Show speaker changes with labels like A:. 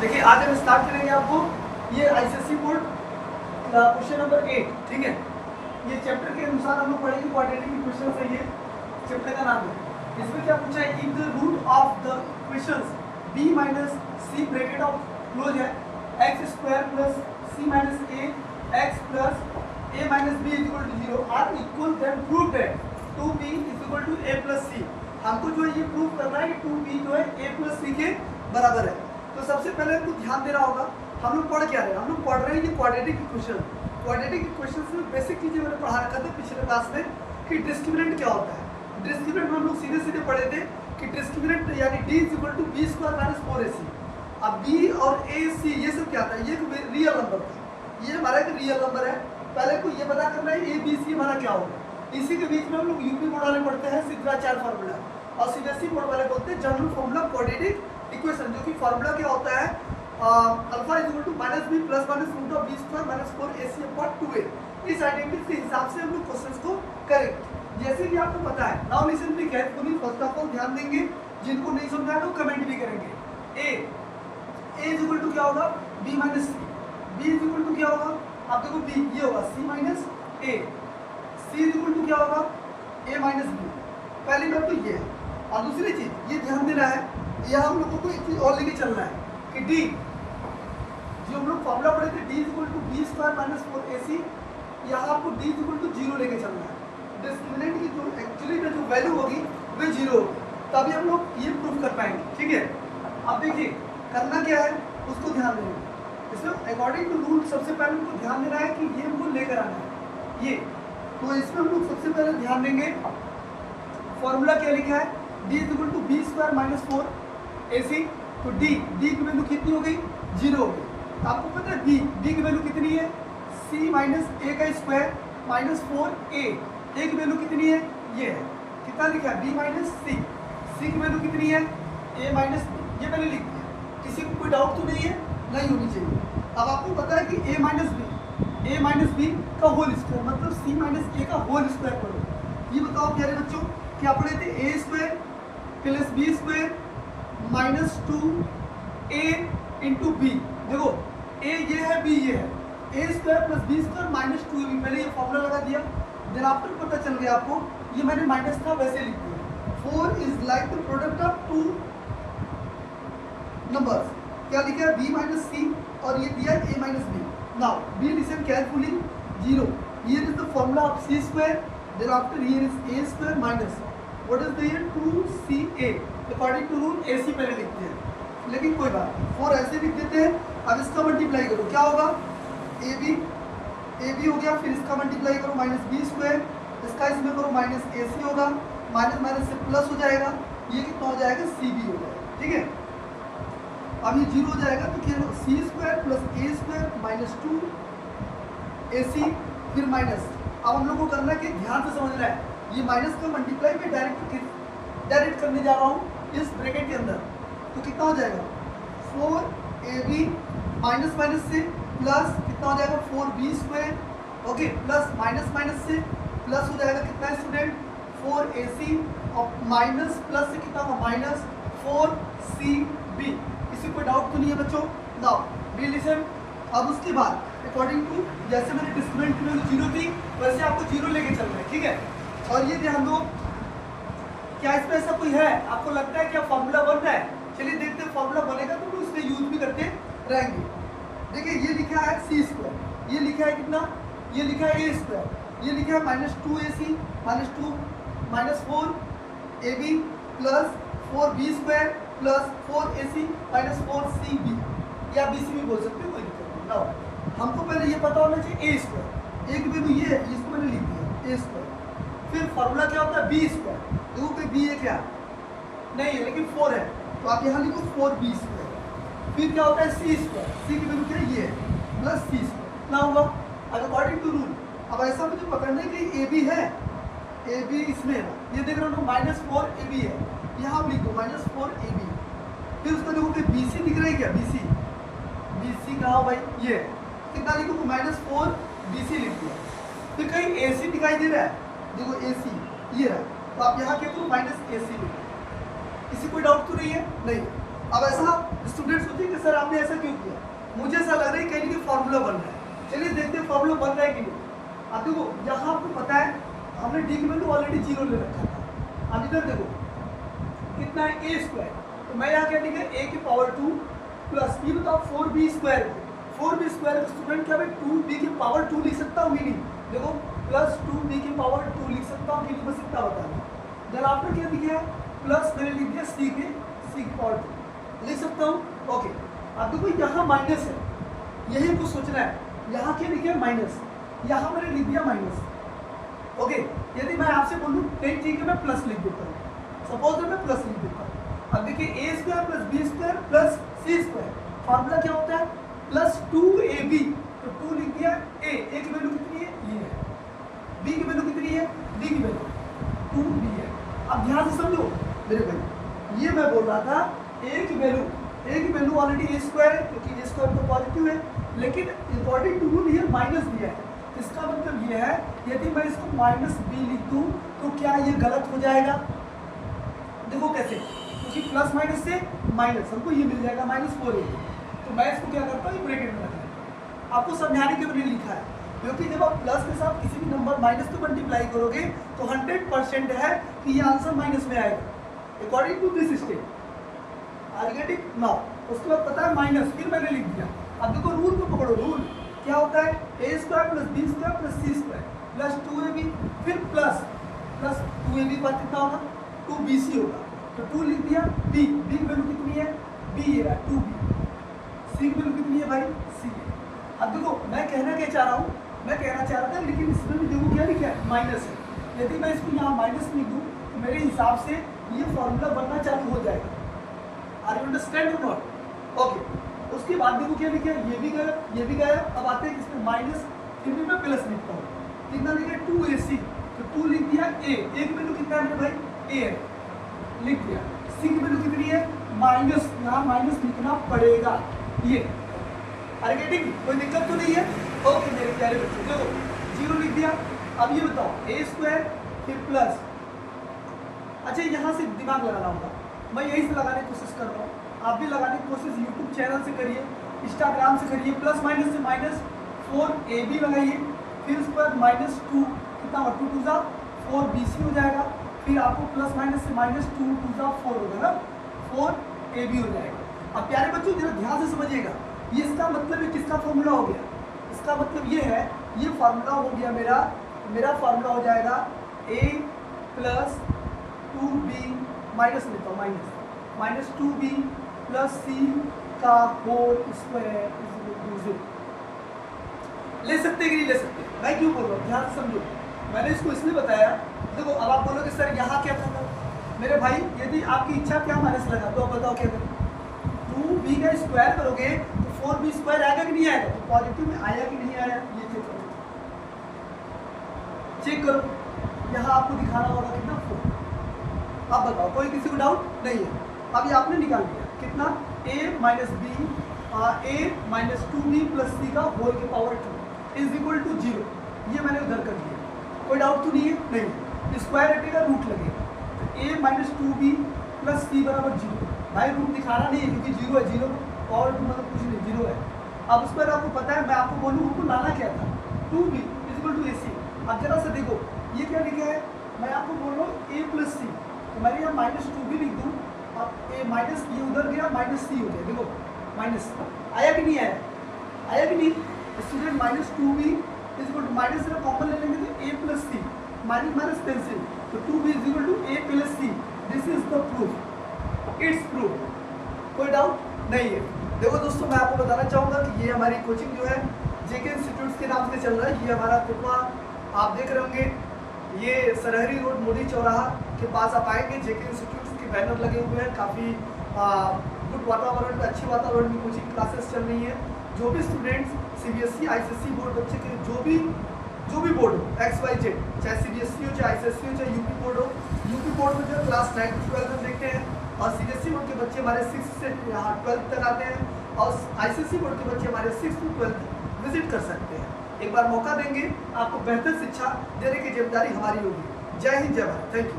A: देखिए आज हम स्टार्ट करेंगे आपको ये आईसीएसई बोर्ड क्वेश्चन नंबर 8, ठीक है। ये चैप्टर के अनुसार हम लोग पढ़ेंगे क्वाड्रेटिक इक्वेशन है, ये चैप्टर का नाम है। इसमें क्या पूछा है, if the root of the equations b minus c bracket of close है x square plus c minus a x plus a minus b equal to 0 are equal, then prove that 2b equal to a plus c। हमको जो है ये prove करना है कि 2b जो है a प्लस c के बराबर है। तो सबसे पहले हमको ध्यान देना होगा, हम लोग पढ़ क्या रहे हैं, हम लोग पढ़ रहे हैं कि क्वाड्रेटिक इक्वेशन। क्वाड्रेटिक इक्वेशन में बेसिक चीजें मैंने पढ़ा रखा था पिछले क्लास में कि डिस्क्रिमिनेंट क्या होता है। डिस्क्रिमिनेंट में हम लोग सीधे सीधे पढ़े थे कि डिस्क्रिमिनेंट यानी d equal to b square minus 4ac। अब b और a c ये सब क्या था, ये रियल नंबर था, ये हमारा एक रियल नंबर है। पहले को ये पता करना है a b c हमारा क्या होगा। इसी के बीच में हम लोग यूपी बोर्ड वाले पढ़ते हैं सिद्धाचार्य फार्मूला, और सीबीएसई बोर्ड वाले बोलते हैं जनरल फार्मूला क्वाड्रेटिक इक्वेशन, जो कि फार्मूला क्या होता है, alpha is equal to minus b plus minus root of b square minus 4ac upon 2a। इस आइडेंटिटी के हिसाब से हम लोग क्वेश्चंस को करेंगे जैसे कि आपको पता है। Now listen to carefully, first of all ध्यान देंगे, जिनको नहीं समझा है वो कमेंट भी करेंगे। a इज इक्वल टू क्या होगा, b minus c, b is equal to क्या होगा, आप देखो b ये होगा c minus a, c is equal to क्या होगा a माइनस b। पहली बात तो ये है, और दूसरी चीज ये ध्यान देना है, यहाँ हम लोगों को एक चीज और लेके चलना है कि d, जो हम लोग फॉर्मूला पढ़े थे d equal to b square minus 4ac, यहाँ आपको d इक्वल टू 0 लेके चलना है। डिस्क्रिमिनेंट की जो एक्चुअली में जो वैल्यू होगी वो 0 होगी, तभी हम लोग ये प्रूव कर पाएंगे, ठीक है। अब देखिए करना क्या है उसको ध्यान देंगे। इसमें अकॉर्डिंग टू रूल सबसे पहले हमको ध्यान देना है कि ये हमको लेकर आना है ये। तो इसमें हम लोग सबसे पहले ध्यान देंगे फॉर्मूला क्या लिखा है, d equal to b square minus 4ac। तो d की वैल्यू कितनी हो गई, 0 हो गई। तो आपको पता है b की वैल्यू कितनी है, c माइनस a का स्क्वायर माइनस 4a। a की वैल्यू कितनी है, ये है, कितना लिखा है b माइनस c की वैल्यू कितनी है a माइनस b, ये मैंने लिख दिया। किसी को कोई डाउट तो नहीं है, नहीं होनी चाहिए। अब आपको पता है कि a माइनस b का होल स्क्वायर मतलब c माइनस a का होल स्क्वायर करो। ये बताओ प्यारे बच्चों, क्या पढ़े थे, a square plus b square minus 2a into b. देखो a ये है, b ये है, a square plus b square minus 2ab। मैंने ये फॉर्मूला लगा दिया, देन आफ्टर पता चल गया आपको, ये मैंने माइनस था वैसे लिख दिया। 4 is like the product of two numbers, क्या लिखा है b माइनस c और ये दिया a minus b। Now B listen carefully, 0 here is the formula of c square, then after here is a square minus what is the here 2ca। According to rule ac पहले लिखते हैं, लेकिन कोई बात नहीं, 4 ऐसे लिख देते हैं। अब इसका मल्टीप्लाई करो, क्या होगा ab हो गया, फिर इसका मल्टीप्लाई करो माइनस बी स्क्वायर, इसका इसमें करो माइनस ac होगा, माइनस माइनस से प्लस हो जाएगा, ये कितना हो जाएगा cb हो जाएगा, ठीक है। अब ये 0 हो जाएगा तो क्या होगा, c square plus a square minus 2ac फिर माइनस। अब हम लोग को करना है कि ध्यान से समझना है, ये माइनस का मल्टीप्लाई में डायरेक्ट करने जा रहा हूँ इस ब्रैकेट के अंदर, तो कितना हो जाएगा 4ab माइनस माइनस से प्लस कितना हो जाएगा 4b square, okay, plus minus minus से प्लस हो जाएगा कितना है स्टूडेंट 4ac, और माइनस प्लस से कितना होगा माइनस 4cb। किसी कोई डाउट तो नहीं है बच्चों, नाउ बी लिसन। अब उसके बाद अकॉर्डिंग टू जैसे मैंने डिस्क्रिमिनेंट की वैल्यू 0 थी वैसे आपको 0 लेके चलना है, ठीक है। और ये ध्यान दो, क्या इसमें ऐसा कोई है आपको लगता है क्या फॉर्मूला बन रहा है, चलिए देखते हैं फॉर्मूला बनेगा तो उससे यूज भी करते रहेंगे। देखिए ये लिखा है c स्क्वायर, ये लिखा है कितना, ये लिखा है a स्क्वायर, ये लिखा है minus 2ac minus 2 minus 4ab plus 4b square plus 4ac minus 4cb, या bc भी बोल सकते हो, कोई दिक्कत नहीं। नाउ हमको पहले ये पता होना चाहिए a स्क्वायर, एक वैल्यू ये है, इसको मैंने लिख दिया a स्क्वायर। फिर फॉर्मूला क्या होता है b स्क्वायर, देखो कि b है क्या, नहीं है लेकिन 4 है, तो आप यहाँ लिखो 4b स्क्वायर। फिर क्या होता है c स्क्वायर, c की वैल्यू क्या है ये है, प्लस c स्क्वायर, कितना होगा अकॉर्डिंग टू रूल। अब ऐसा मुझे पकड़ना है कि ab है, ab इसमें है, ये देख रहे हो माइनस 4ab है, यहाँ आप लिख दो माइनस 4ab। फिर उसका देखो कि bc दिख रहा है क्या, bc कहाँ भाई, ये कितना लिखो माइनस 4bc लिख दिया। फिर कहीं ac दिखाई दे रहा है, देखो ac ये रहा, तो आप यहाँ क्या करो माइनस ac लिखो। किसी कोई डाउट तो नहीं है, नहीं। अब ऐसा स्टूडेंट सोचिए कि सर आपने ऐसा क्यों किया? मुझे ऐसा लग रहा है कहीं कि फॉर्मूला बन रहा है। चलिए देखते हैं फॉर्मूला बन रहा है कि नहीं। अब देखो यहाँ आपको पता है हमने डी की वैल्यू ऑलरेडी 0 ले रखा था। अब इधर देखो कितना है ए स्क्वायर, तो मैं यहाँ क्या लिखा ए की पावर 2 प्लस ये बताओ 4b स्क्वायर। 4b स्क्वायर का स्टूडेंट क्या भाई 2b की पावर 2 लिख सकता हूँ कि नहीं? देखो प्लस 2b की पावर 2 लिख सकता हूँ कि नहीं? बस इतना बता दो। देन आपने क्या लिखा है प्लस मैंने लिख दिया c की पावर 2 लिख सकता हूँ। ओके अब देखो यहाँ माइनस है, यही हमको सोचना है। यहाँ क्या लिखा है माइनस, यहाँ मैंने लिख दिया माइनस। ओके यदि मैं आपसे बोलूँ ठीक है मैं प्लस लिख देता हूँ, सपोज मैं प्लस लिख देता हूँ। अब देखिए A square plus B square plus C square, formula क्या होता है प्लस 2ab, तो 2 लिख दिया ए की वैल्यू कितनी है ये है, बी की वैल्यू कितनी है डी की वैल्यू 2b है। अब ध्यान से समझो मेरे भाई, ये मैं बोल रहा था ए की वैल्यू ऑलरेडी ए स्क्वायर है क्योंकि ए स्क्वायर तो पॉजिटिव है, लेकिन इंपॉर्टेंट टू रूल ये माइनस दिया है। इसका मतलब ये है यदि मैं इसको माइनस बी लिख दूँ तो क्या ये गलत हो जाएगा? देखो कैसे, क्योंकि प्लस माइनस से माइनस हमको ये मिल जाएगा -4a, तो मैं इसको क्या करता हूँ ब्रैकेट में रखता हूँ। आपको समझाने के लिए लिखा है क्योंकि जब आप प्लस के साथ किसी भी नंबर माइनस को मल्टीप्लाई करोगे तो 100% है कि ये आंसर माइनस में आएगा according to this step. Are getting now? उसके बाद पता है माइनस, फिर मैंने लिख दिया। अब देखो रूल को पकड़ो, रूल क्या होता है A square plus B square plus C square plus 2ab, फिर प्लस 2ab पर कितना होगा 2bc होगा, तो 2 लिख दिया। b की वैल्यू कितनी है b ये रहा 2b, c की वैल्यू कितनी है भाई c है। अब देखो मैं कहना क्या चाह रहा हूँ, मैं कहना चाह रहा था लेकिन इसमें भी देखो क्या लिखा है माइनस है। यदि मैं इसको यहाँ माइनस लिख दूँ तो मेरे हिसाब से ये फॉर्मूला बनना चालू हो जाएगा। आर यू अंडरस्टैंड और नॉट? ओके उसके बाद देखो क्या लिखा है, ये भी गया। अब आते हैं इसमें माइनस, फिर भी मैं प्लस लिखता हूँ। कितना लिखा है 2ac, तो 2 लिख दिया ए की वैल्यू कितना है मेरे भाई ए है लिख दिया। सी की वैल्यू कितनी है माइनस, यहाँ माइनस लिखना पड़ेगा ये। अरे गेटिंग कोई दिक्कत तो नहीं है? ओके मेरे प्यारे बच्चों देखो 0 लिख दिया। अब ये बताओ ए स्क्वायर फिर प्लस, अच्छा यहाँ से दिमाग लगाना होगा, मैं यही से लगाने की कोशिश कर रहा हूँ, आप भी लगाने की कोशिश यूट्यूब चैनल से करिए, इंस्टाग्राम से करिए। प्लस माइनस से -4ab लगाइए, फिर उस पर -2 कितना होगा 2 2 4bc हो जाएगा, फिर आपको प्लस माइनस से -2 2 4 होगा ना 4ab हो जाएगा। अब प्यारे बच्चों जरा ध्यान से समझिएगा, ये इसका मतलब ये किसका फॉर्मूला हो गया? इसका मतलब ये है ये फार्मूला हो गया मेरा फार्मूला हो जाएगा a प्लस 2b माइनस लेता हूँ माइनस 2b प्लस c का होल स्क्वायर ले सकते कि नहीं ले सकते? मैं क्यों बोल रहा हूँ ध्यान समझो, मैंने इसको इसलिए बताया। देखो अब आप बोलोगे सर यहाँ क्या था मेरे भाई, यदि आपकी इच्छा क्या माइनस लगा तो आप बताओ क्या करें? 2b का स्क्वायर करोगे तो 4b स्क्वायर आएगा कि नहीं आएगा? तो पॉजिटिव में आया कि नहीं आया ये चेक करो। यहाँ आपको दिखाना होगा कितना 4। अब बताओ कोई किसी को डाउट नहीं है? अब ये आपने निकाल दिया कितना a minus b a minus 2b plus c का होल के पावर 2 इज इक्वल टू 0। ये मैंने उधर कर दिया, कोई डाउट तो नहीं है? नहीं। स्क्वायर हटेगा रूट लगेगा, तो a minus 2b plus c बराबर 0। भाई रूट दिखाना नहीं है क्योंकि 0 है, 0 और मतलब कुछ नहीं 0 है। अब उस पर आपको पता है मैं आपको बोलूँ हमको लाना क्या था 2b is equal to ac। अब जरा सा देखो ये क्या लिखा है, मैं आपको बोल रहा हूँ a प्लस c, तो मैंने यहाँ माइनस 2b लिख दूँ। अब a माइनस ये उधर गया माइनस c हो गया, देखो माइनस आया कि नहीं आया? आया कि नहीं student? Minus 2b is equal to minus से कॉमन ले लेंगे तो a plus c minus minus cancel, तो 2b is equal to a plus c। This is the proof, it's proof. कोई डाउट नहीं है? देखो दोस्तों मैं आपको बताना चाहूँगा कि ये हमारी कोचिंग जो है जेके इंस्टीट्यूट्स के नाम से चल रहा है। ये हमारा कुटवा आप देख रहे होंगे, ये सरहरी रोड मोदी चौराहा के पास आप आएंगे, जेके इंस्टीट्यूट्स के बैनर लगे हुए हैं। काफ़ी गुड वातावरण में, अच्छी वातावरण में कोचिंग क्लासेस चल रही है। जो भी स्टूडेंट्स सीबीएसई आईसीएसई बोर्ड बच्चे के जो भी बोर्ड हो XYZ, चाहे सीबीएसई हो चाहे आईसीएसई हो चाहे यूपी बोर्ड हो, यूपी बोर्ड में जो क्लास 9 to 12 में देखते हैं, और सीबीएसई बोर्ड के बच्चे हमारे 6 से यहाँ 12 तक आते हैं, और आईसीएसई बोर्ड के बच्चे हमारे 6 to 12 विजिट कर सकते हैं। एक बार मौका देंगे, आपको बेहतर शिक्षा देने की जिम्मेदारी हमारी होगी। जय हिंद, जय भारत, थैंक यू।